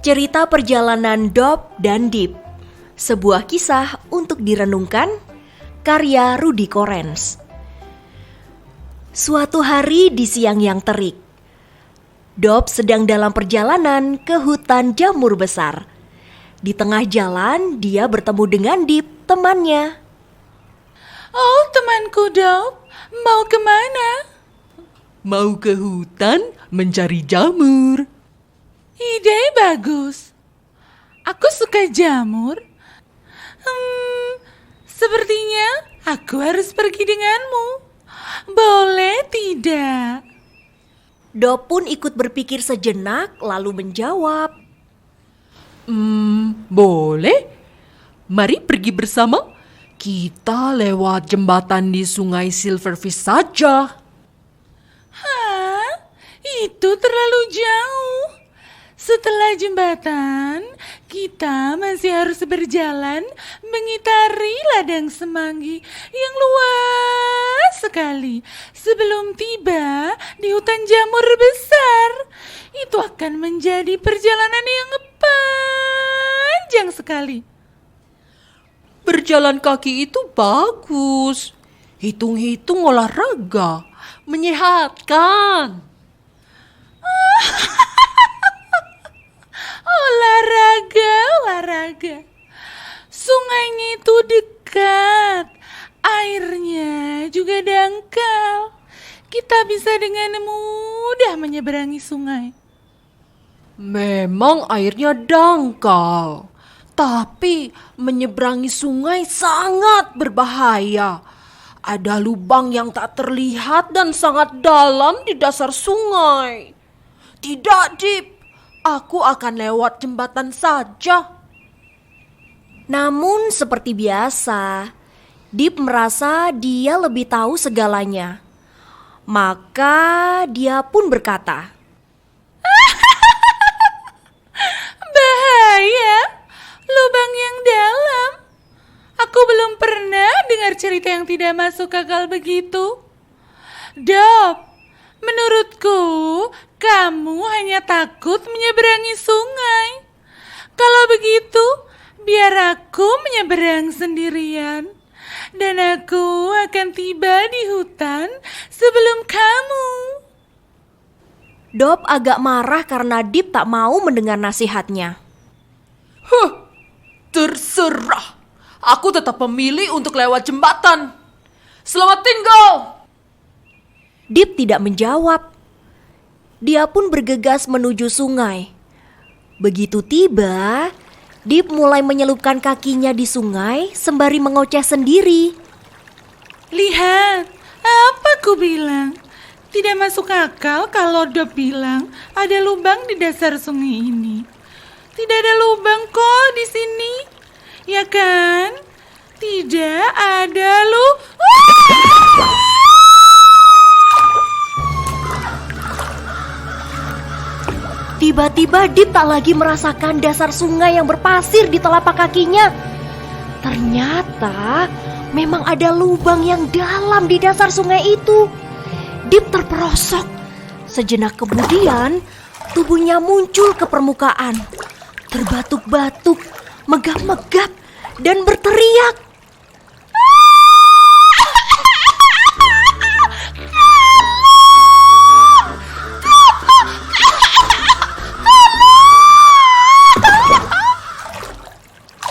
Cerita perjalanan Dop dan Dip. Sebuah kisah untuk direnungkan, karya Rudy Korens. Suatu hari di siang yang terik, Dop sedang dalam perjalanan ke hutan jamur besar. Di tengah jalan, dia bertemu dengan Dip, temannya. Oh, temanku Dop, mau kemana? Mau ke hutan mencari jamur. Ide bagus. Aku suka jamur. Sepertinya aku harus pergi denganmu. Boleh tidak? Dop pun ikut berpikir sejenak lalu menjawab. Boleh. Mari pergi bersama. Kita lewat jembatan di Sungai Silverfish saja. Hah? Itu terlalu jauh. Setelah jembatan, kita masih harus berjalan mengitari ladang semanggi yang luas sekali sebelum tiba di hutan jamur besar. Itu akan menjadi perjalanan yang panjang sekali. Berjalan kaki itu bagus. Hitung-hitung olahraga. Menyehatkan. Olahraga. Sungainya itu dekat. Airnya juga dangkal. Kita bisa dengan mudah menyeberangi sungai. Memang airnya dangkal. Tapi menyeberangi sungai sangat berbahaya. Ada lubang yang tak terlihat dan sangat dalam di dasar sungai. Tidak, Dip. Aku akan lewat jembatan saja. Namun seperti biasa, Dip merasa dia lebih tahu segalanya. Maka dia pun berkata, Bahaya, lubang yang dalam. Aku belum pernah dengar cerita yang tidak masuk akal begitu. Dop, menurutku kamu hanya takut menyeberangi sungai. Kalau begitu, biar aku menyeberang sendirian. Dan aku akan tiba di hutan sebelum kamu. Dop agak marah karena Dip tak mau mendengar nasihatnya. Terserah. Aku tetap memilih untuk lewat jembatan. Selamat tinggal. Dip tidak menjawab. Dia pun bergegas menuju sungai. Begitu tiba, Dip mulai menyelupkan kakinya di sungai sembari mengoceh sendiri. Lihat, apa ku bilang? Tidak masuk akal kalau Dop bilang ada lubang di dasar sungai ini. Tidak ada lubang kok di sini. Ya kan? Tidak ada Tiba-tiba Dip tak lagi merasakan dasar sungai yang berpasir di telapak kakinya. Ternyata memang ada lubang yang dalam di dasar sungai itu. Dip terperosok. Sejenak kemudian tubuhnya muncul ke permukaan. Terbatuk-batuk, megap-megap, dan berteriak.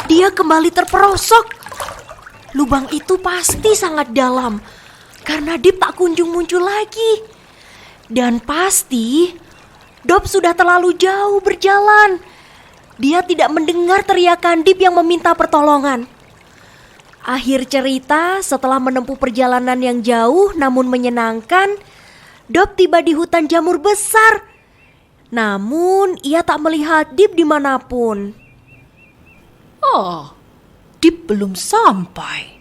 Dia kembali terperosok. Lubang itu pasti sangat dalam, karena Dip tak kunjung muncul lagi. Dan pasti Dop sudah terlalu jauh berjalan. Dia tidak mendengar teriakan Dip yang meminta pertolongan. Akhir cerita, setelah menempuh perjalanan yang jauh namun menyenangkan, Dop tiba di hutan jamur besar. Namun ia tak melihat Dip dimanapun. Dip belum sampai.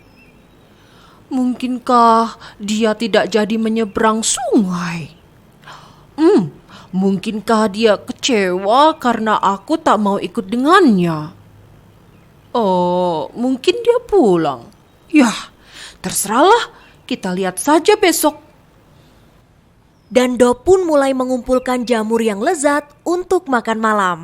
Mungkinkah dia tidak jadi menyeberang sungai? Mungkinkah dia kecewa karena aku tak mau ikut dengannya? Oh, mungkin dia pulang. Yah, terserahlah. Kita lihat saja besok. Dan Dop pun mulai mengumpulkan jamur yang lezat untuk makan malam.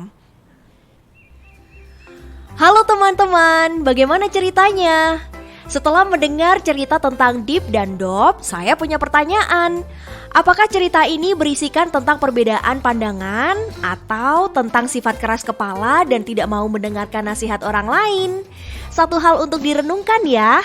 Halo teman-teman, bagaimana ceritanya? Setelah mendengar cerita tentang Deep dan Dob, saya punya pertanyaan. Apakah cerita ini berisikan tentang perbedaan pandangan atau tentang sifat keras kepala dan tidak mau mendengarkan nasihat orang lain? Satu hal untuk direnungkan ya.